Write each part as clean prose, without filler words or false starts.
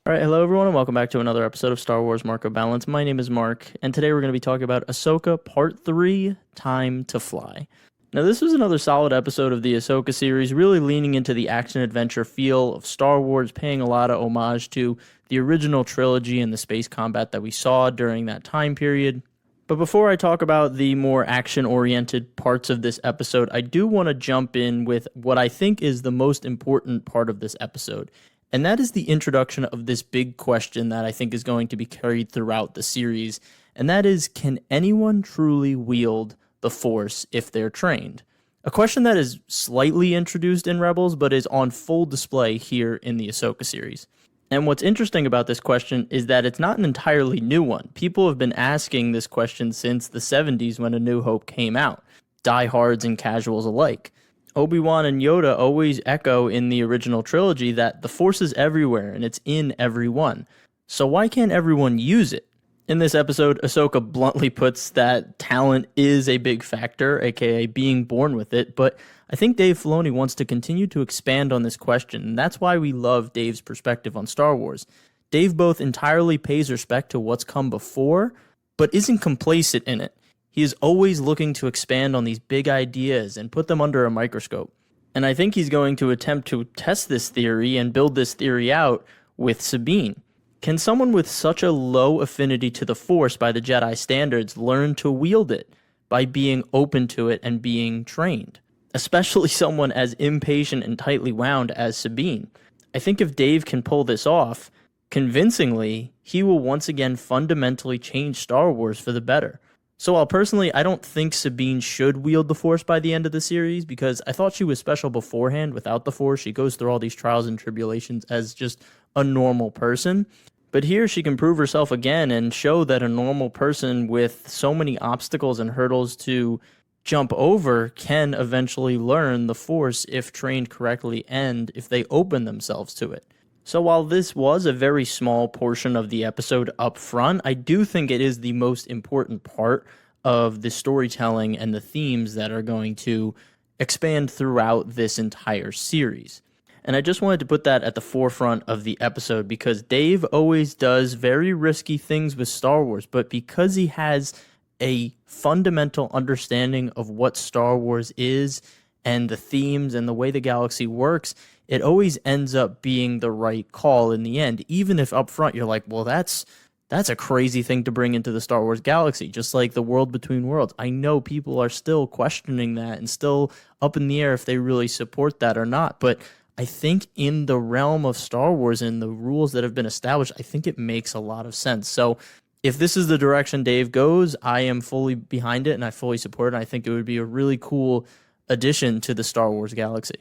All right, hello everyone, and welcome back to another episode of Star Wars Mark of Balance. My name is Mark, and today we're going to be talking about Ahsoka Part 3, Time to Fly. Now, this was another solid episode of the Ahsoka series, really leaning into the action-adventure feel of Star Wars, paying a lot of homage to the original trilogy and the space combat that we saw during that time period. But before I talk about the more action-oriented parts of this episode, I do want to jump in with what I think is the most important part of this episode. And that is the introduction of this big question that I think is going to be carried throughout the series. And that is, can anyone truly wield the Force if they're trained? A question that is slightly introduced in Rebels, but is on full display here in the Ahsoka series. And what's interesting about this question is that it's not an entirely new one. People have been asking this question since the 70s when A New Hope came out, diehards and casuals alike. Obi-Wan and Yoda always echo in the original trilogy that the Force is everywhere and it's in everyone. So why can't everyone use it? In this episode, Ahsoka bluntly puts that talent is a big factor, aka being born with it, but I think Dave Filoni wants to continue to expand on this question, and that's why we love Dave's perspective on Star Wars. Dave both entirely pays respect to what's come before, but isn't complacent in it. He is always looking to expand on these big ideas and put them under a microscope. And I think he's going to attempt to test this theory and build this theory out with Sabine. Can someone with such a low affinity to the Force by the Jedi standards learn to wield it by being open to it and being trained? Especially someone as impatient and tightly wound as Sabine. I think if Dave can pull this off convincingly, he will once again fundamentally change Star Wars for the better. So while personally I don't think Sabine should wield the Force by the end of the series, because I thought she was special beforehand without the Force, she goes through all these trials and tribulations as just a normal person. But here she can prove herself again and show that a normal person with so many obstacles and hurdles to jump over can eventually learn the Force if trained correctly and if they open themselves to it. So while this was a very small portion of the episode up front, I do think it is the most important part of the storytelling and the themes that are going to expand throughout this entire series. And I just wanted to put that at the forefront of the episode because Dave always does very risky things with Star Wars, but because he has a fundamental understanding of what Star Wars is and the themes and the way the galaxy works, it always ends up being the right call in the end, even if up front you're like, well, that's a crazy thing to bring into the Star Wars galaxy, just like the world between worlds. I know people are still questioning that and still up in the air if they really support that or not, but I think in the realm of Star Wars and the rules that have been established, I think it makes a lot of sense. So if this is the direction Dave goes, I am fully behind it and I fully support it. I think it would be a really cool addition to the Star Wars galaxy.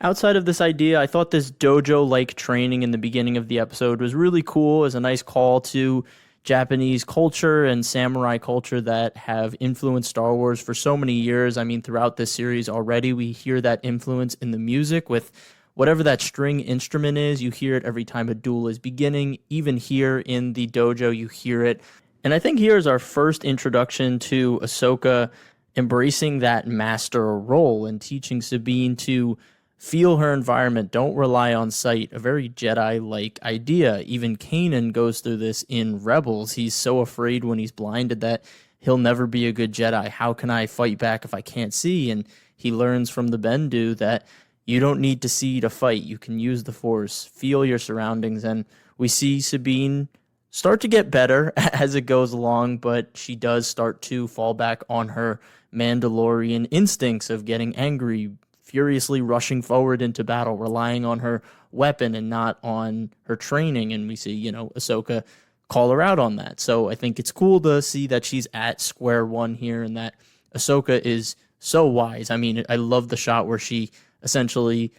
Outside of this idea, I thought this dojo-like training in the beginning of the episode was really cool as a nice call to Japanese culture and samurai culture that have influenced Star Wars for so many years. I mean, throughout this series already, we hear that influence in the music with whatever that string instrument is. You hear it every time a duel is beginning. Even here in the dojo, you hear it. And I think here is our first introduction to Ahsoka embracing that master role and teaching Sabine to feel her environment, don't rely on sight, a very Jedi-like idea. Even Kanan goes through this in Rebels. He's so afraid when he's blinded that he'll never be a good Jedi. How can I fight back if I can't see? And he learns from the Bendu that you don't need to see to fight. You can use the Force, feel your surroundings. And we see Sabine start to get better as it goes along, but she does start to fall back on her Mandalorian instincts of getting angry, furiously rushing forward into battle, relying on her weapon and not on her training. And we see, Ahsoka call her out on that. So I think it's cool to see that she's at square one here and that Ahsoka is so wise. I mean, I love the shot where she essentially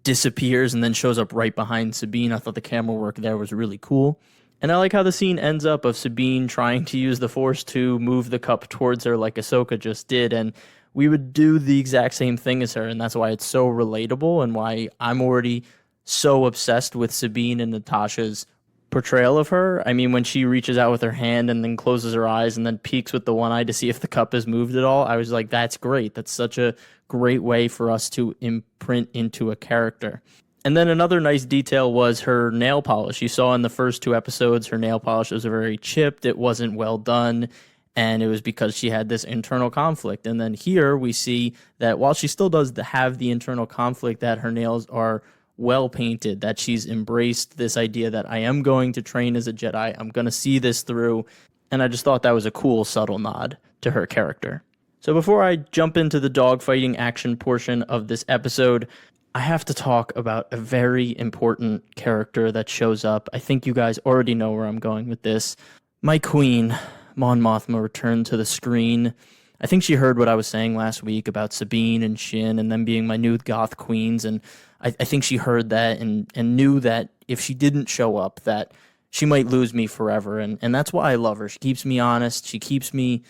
disappears and then shows up right behind Sabine. I thought the camera work there was really cool. And I like how the scene ends up of Sabine trying to use the Force to move the cup towards her like Ahsoka just did. And we would do the exact same thing as her, and that's why it's so relatable and why I'm already so obsessed with Sabine and Natasha's portrayal of her. I mean, when she reaches out with her hand and then closes her eyes and then peeks with the one eye to see if the cup has moved at all, I was like, that's great. That's such a great way for us to imprint into a character. And then another nice detail was her nail polish. You saw in the first two episodes, her nail polish was very chipped. It wasn't well done. And it was because she had this internal conflict. And then here we see that while she still does have the internal conflict, that her nails are well painted, that she's embraced this idea that I am going to train as a Jedi. I'm going to see this through. And I just thought that was a cool, subtle nod to her character. So before I jump into the dogfighting action portion of this episode, I have to talk about a very important character that shows up. I think you guys already know where I'm going with this. My queen, Mon Mothma, returned to the screen. I think she heard what I was saying last week about Sabine and Shin and them being my new goth queens, and I think she heard that and knew that if she didn't show up, that she might lose me forever, and that's why I love her. She keeps me honest. She keeps me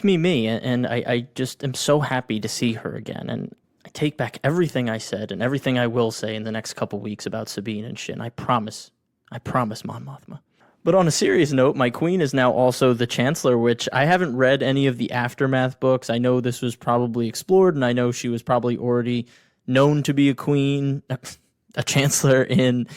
me, and I just am so happy to see her again, and I take back everything I said and everything I will say in the next couple weeks about Sabine and Shin. I promise, Mon Mothma. But on a serious note, my queen is now also the Chancellor, which I haven't read any of the Aftermath books. I know this was probably explored, and I know she was probably already known to be a queen, a Chancellor in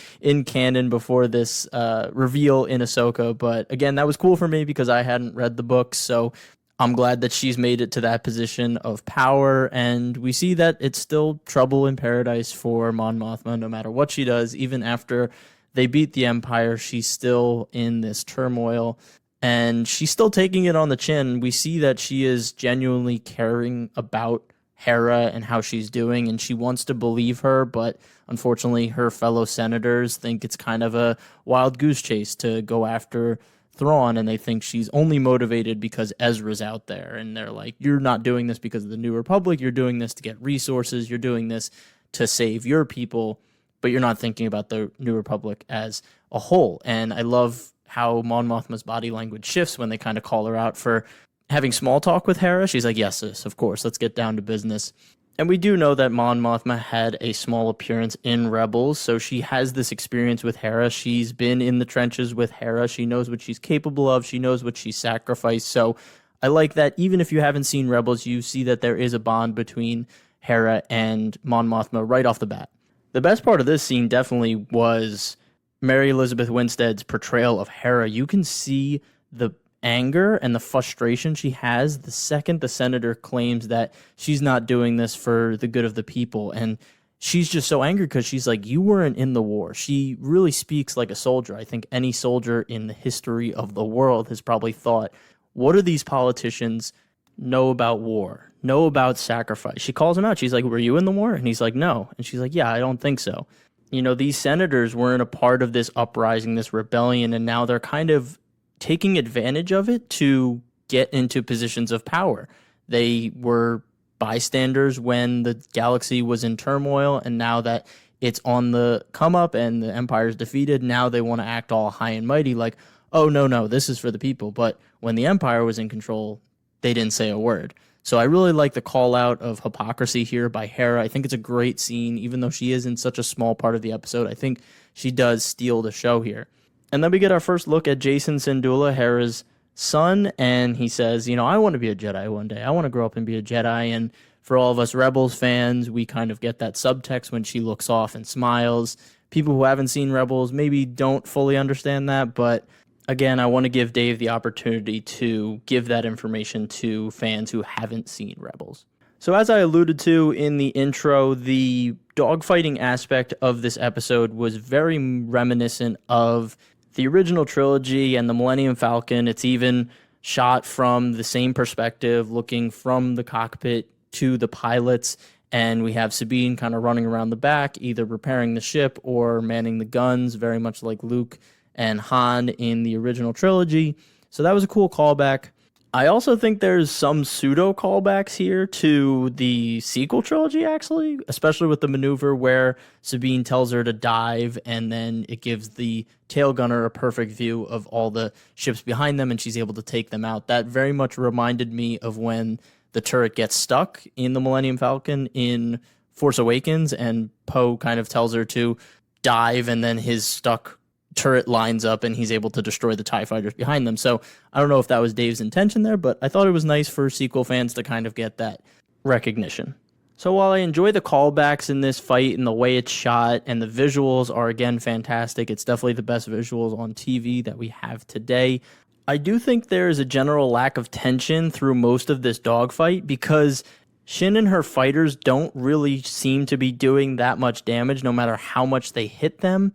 canon before this reveal in Ahsoka. But again, that was cool for me because I hadn't read the books, so I'm glad that she's made it to that position of power, and we see that it's still trouble in paradise for Mon Mothma no matter what she does. Even after they beat the Empire, she's still in this turmoil, and she's still taking it on the chin. We see that she is genuinely caring about Hera and how she's doing, and she wants to believe her, but unfortunately her fellow senators think it's kind of a wild goose chase to go after Thrawn, and they think she's only motivated because Ezra's out there, and they're like, you're not doing this because of the New Republic, you're doing this to get resources, you're doing this to save your people, but you're not thinking about the New Republic as a whole. And I love how Mon Mothma's body language shifts when they kind of call her out for having small talk with Hera. She's like, yes, sis, of course, let's get down to business. And we do know that Mon Mothma had a small appearance in Rebels, so she has this experience with Hera. She's been in the trenches with Hera. She knows what she's capable of. She knows what she's sacrificed. So I like that even if you haven't seen Rebels, you see that there is a bond between Hera and Mon Mothma right off the bat. The best part of this scene definitely was Mary Elizabeth Winstead's portrayal of Hera. You can see the anger and the frustration she has the second the senator claims that she's not doing this for the good of the people, and she's just so angry because she's like, you weren't in the war. She really speaks like a soldier. I think any soldier in the history of the world has probably thought, what do these politicians know about war, know about sacrifice? She calls him out. She's like, were you in the war? And he's like, no. And she's like, yeah, I don't think so. You know, these senators weren't a part of this uprising, this rebellion, and now they're kind of taking advantage of it to get into positions of power. They were bystanders when the galaxy was in turmoil, and now that it's on the come up and the Empire's defeated, now they want to act all high and mighty like, oh, no, this is for the people. But when the Empire was in control, they didn't say a word. So I really like the call out of hypocrisy here by Hera. I think it's a great scene, even though she is in such a small part of the episode. I think she does steal the show here. And then we get our first look at Jason Syndulla, Hera's son, and he says, you know, I want to be a Jedi one day. I want to grow up and be a Jedi. And for all of us Rebels fans, we kind of get that subtext when she looks off and smiles. People who haven't seen Rebels maybe don't fully understand that, but again, I want to give Dave the opportunity to give that information to fans who haven't seen Rebels. So as I alluded to in the intro, the dogfighting aspect of this episode was very reminiscent of the original trilogy and the Millennium Falcon. It's even shot from the same perspective, looking from the cockpit to the pilots, and we have Sabine kind of running around the back, either repairing the ship or manning the guns, very much like Luke and Han in the original trilogy. So that was a cool callback. I also think there's some pseudo callbacks here to the sequel trilogy, actually, especially with the maneuver where Sabine tells her to dive, and then it gives the tail gunner a perfect view of all the ships behind them, and she's able to take them out. That very much reminded me of when the turret gets stuck in the Millennium Falcon in Force Awakens, and Poe kind of tells her to dive, and then his stuck turret lines up and he's able to destroy the TIE fighters behind them. So I don't know if that was Dave's intention there, but I thought it was nice for sequel fans to kind of get that recognition. So while I enjoy the callbacks in this fight and the way it's shot and the visuals are again fantastic, it's definitely the best visuals on TV that we have today. I do think there is a general lack of tension through most of this dogfight because Shin and her fighters don't really seem to be doing that much damage no matter how much they hit them.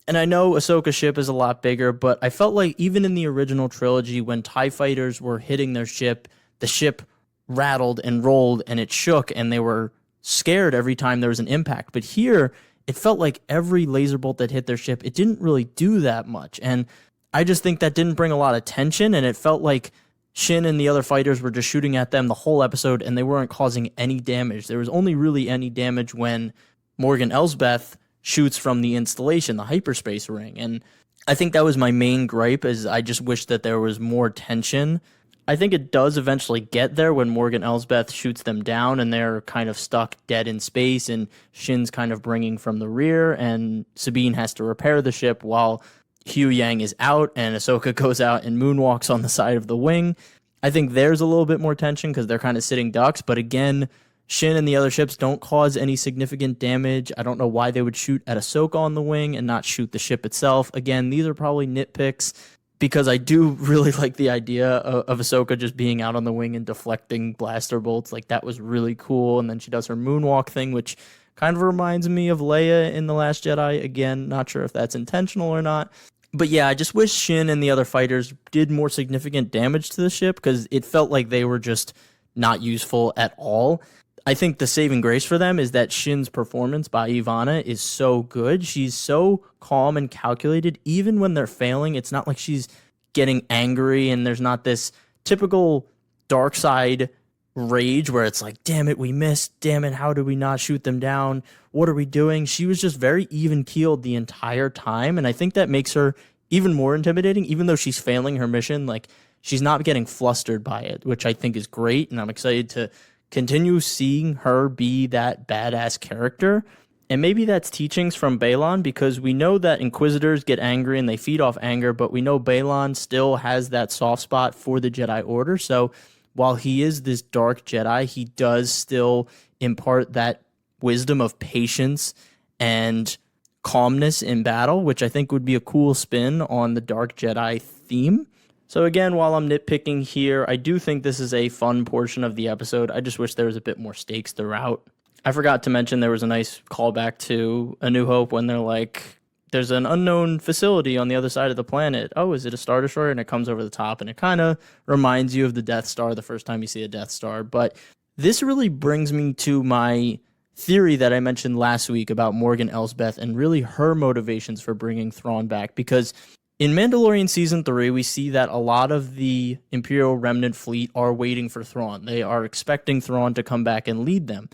And I know Ahsoka's ship is a lot bigger, but I felt like even in the original trilogy when TIE fighters were hitting their ship, the ship rattled and rolled and it shook and they were scared every time there was an impact. But here, it felt like every laser bolt that hit their ship, it didn't really do that much. And I just think that didn't bring a lot of tension, and it felt like Shin and the other fighters were just shooting at them the whole episode and they weren't causing any damage. There was only really any damage when Morgan Elsbeth shoots from the installation, the hyperspace ring. And I think that was my main gripe, is I just wish that there was more tension. I think it does eventually get there when Morgan Elsbeth shoots them down and they're kind of stuck dead in space and Shin's kind of bringing from the rear and Sabine has to repair the ship while Hugh Yang is out and Ahsoka goes out and moonwalks on the side of the wing. I think there's a little bit more tension because they're kind of sitting ducks, but again, Shin and the other ships don't cause any significant damage. I don't know why they would shoot at Ahsoka on the wing and not shoot the ship itself. Again, these are probably nitpicks because I do really like the idea of Ahsoka just being out on the wing and deflecting blaster bolts. Like, that was really cool. And then she does her moonwalk thing, which kind of reminds me of Leia in The Last Jedi. Again, not sure if that's intentional or not. But yeah, I just wish Shin and the other fighters did more significant damage to the ship because it felt like they were just not useful at all. I think the saving grace for them is that Shin's performance by Ivana is so good. She's so calm and calculated. Even when they're failing, it's not like she's getting angry and there's not this typical dark side rage where it's like, damn it, we missed. Damn it, how did we not shoot them down? What are we doing? She was just very even-keeled the entire time, and I think that makes her even more intimidating. Even though she's failing her mission, like, she's not getting flustered by it, which I think is great, and I'm excited to continue seeing her be that badass character. And maybe that's teachings from Balon, because we know that Inquisitors get angry and they feed off anger, but we know Balon still has that soft spot for the Jedi Order. So while he is this dark Jedi, he does still impart that wisdom of patience and calmness in battle, which I think would be a cool spin on the dark Jedi theme. So again, while I'm nitpicking here, I do think this is a fun portion of the episode. I just wish there was a bit more stakes throughout. I forgot to mention there was a nice callback to A New Hope when they're like, there's an unknown facility on the other side of the planet. Oh, is it a Star Destroyer? And it comes over the top, and it kind of reminds you of the Death Star the first time you see a Death Star. But this really brings me to my theory that I mentioned last week about Morgan Elsbeth and really her motivations for bringing Thrawn back, because in Mandalorian Season 3, we see that a lot of the Imperial Remnant fleet are waiting for Thrawn. They are expecting Thrawn to come back and lead them.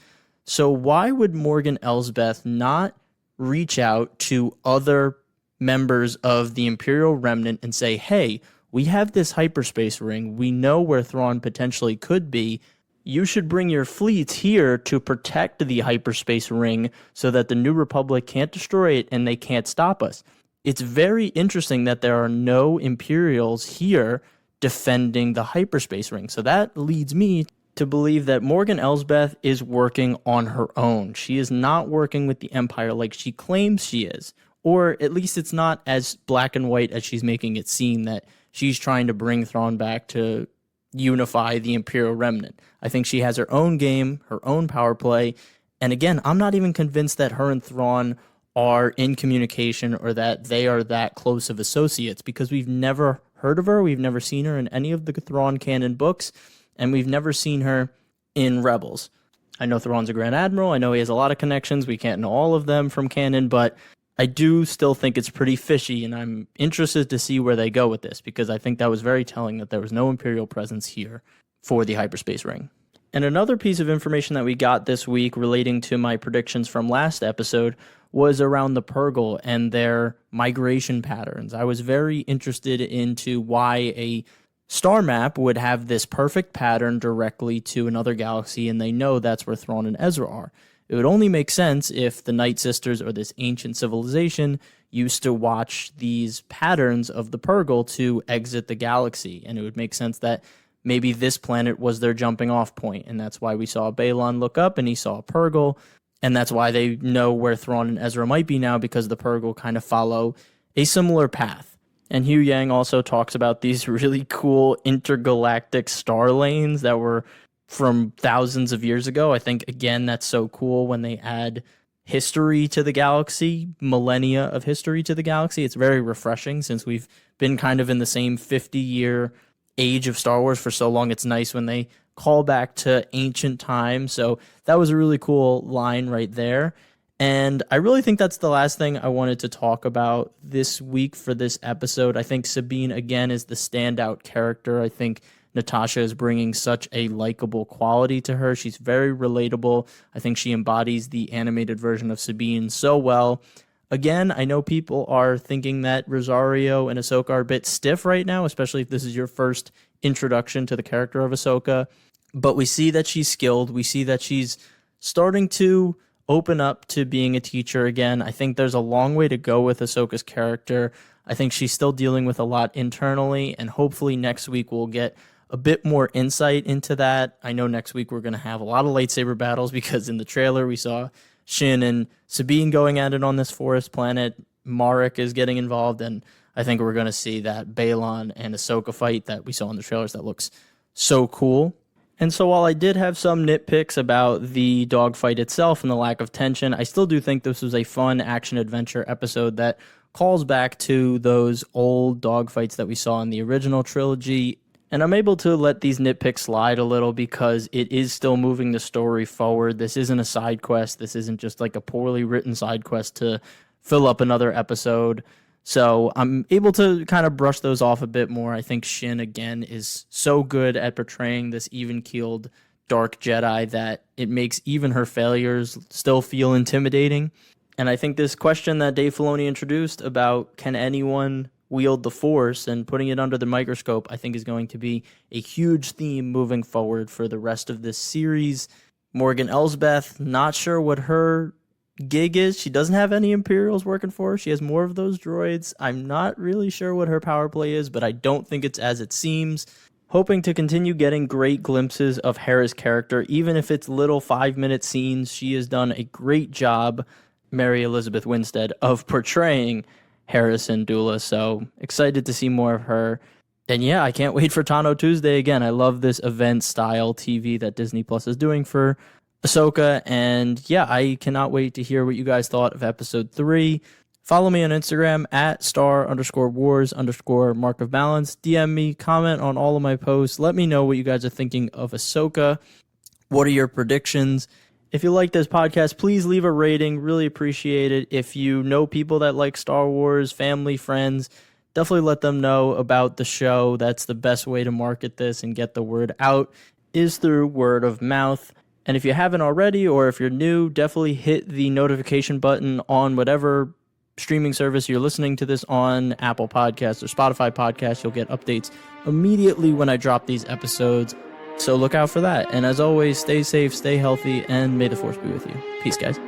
So why would Morgan Elsbeth not reach out to other members of the Imperial Remnant and say, hey, we have this hyperspace ring. We know where Thrawn potentially could be. You should bring your fleets here to protect the hyperspace ring so that the New Republic can't destroy it and they can't stop us. It's very interesting that there are no Imperials here defending the hyperspace ring. So that leads me to believe that Morgan Elsbeth is working on her own. She is not working with the Empire like she claims she is. Or at least it's not as black and white as she's making it seem, that she's trying to bring Thrawn back to unify the Imperial Remnant. I think she has her own game, her own power play. And again, I'm not even convinced that her and Thrawn are in communication or that they are that close of associates, because we've never heard of her. We've never seen her in any of the Thrawn canon books, and we've never seen her in Rebels. I know Thrawn's a Grand Admiral. I know he has a lot of connections. We can't know all of them from canon, but I do still think it's pretty fishy, and I'm interested to see where they go with this, because I think that was very telling that there was no Imperial presence here for the hyperspace ring. And another piece of information that we got this week relating to my predictions from last episode was around the Purrgil and their migration patterns. I was very interested into why a star map would have this perfect pattern directly to another galaxy, and they know that's where Thrawn and Ezra are. It would only make sense if the Night Sisters or this ancient civilization used to watch these patterns of the Purrgil to exit the galaxy, and it would make sense that maybe this planet was their jumping off point, and that's why we saw Balon look up and he saw Purrgil, and that's why they know where Thrawn and Ezra might be now, because the Purrgil kind of follow a similar path. And Hugh Yang also talks about these really cool intergalactic star lanes that were from thousands of years ago. I think, again, that's so cool when they add history to the galaxy, millennia of history to the galaxy. It's very refreshing since we've been kind of in the same 50-year age of Star Wars for so long. It's nice when they call back to ancient times. So that was a really cool line right there. And I really think that's the last thing I wanted to talk about this week for this episode. I think Sabine, again, is the standout character. I think Natasha is bringing such a likable quality to her. She's very relatable. I think she embodies the animated version of Sabine so well. Again, I know people are thinking that Rosario and Ahsoka are a bit stiff right now, especially if this is your first introduction to the character of Ahsoka. But we see that she's skilled. We see that she's starting to open up to being a teacher again. I think there's a long way to go with Ahsoka's character. I think she's still dealing with a lot internally, and hopefully next week we'll get a bit more insight into that. I know next week we're going to have a lot of lightsaber battles, because in the trailer we saw Shin and Sabine going at it on this forest planet. Marek is getting involved, and I think we're going to see that Balon and Ahsoka fight that we saw in the trailers that looks so cool. And so while I did have some nitpicks about the dogfight itself and the lack of tension, I still do think this was a fun action-adventure episode that calls back to those old dogfights that we saw in the original trilogy. And I'm able to let these nitpicks slide a little because it is still moving the story forward. This isn't a side quest. This isn't just like a poorly written side quest to fill up another episode. So I'm able to kind of brush those off a bit more. I think Shin, again, is so good at portraying this even-keeled dark Jedi that it makes even her failures still feel intimidating. And I think this question that Dave Filoni introduced about can anyone wield the Force and putting it under the microscope, I think is going to be a huge theme moving forward for the rest of this series. Morgan Elsbeth, not sure what her gig is. She doesn't have any Imperials working for her. She has more of those droids. I'm not really sure what her power play is, but I don't think it's as it seems. Hoping to continue getting great glimpses of Hera's character, even if it's little 5-minute scenes. She has done a great job, Mary Elizabeth Winstead, of portraying Hera Syndulla, so excited to see more of her. And yeah, I can't wait for Tano Tuesday again. I love this event-style TV that Disney Plus is doing for Ahsoka, and yeah, I cannot wait to hear what you guys thought of episode 3. Follow me on Instagram at @star_wars_mark of balance. DM me, comment on all of my posts. Let me know what you guys are thinking of Ahsoka. What are your predictions? If you like this podcast, please leave a rating. Really appreciate it. If you know people that like Star Wars, family, friends, definitely let them know about the show. That's the best way to market this and get the word out, is through word of mouth. And if you haven't already, or if you're new, definitely hit the notification button on whatever streaming service you're listening to this on, Apple Podcasts or Spotify Podcasts. You'll get updates immediately when I drop these episodes. So look out for that. And as always, stay safe, stay healthy, and may the Force be with you. Peace, guys.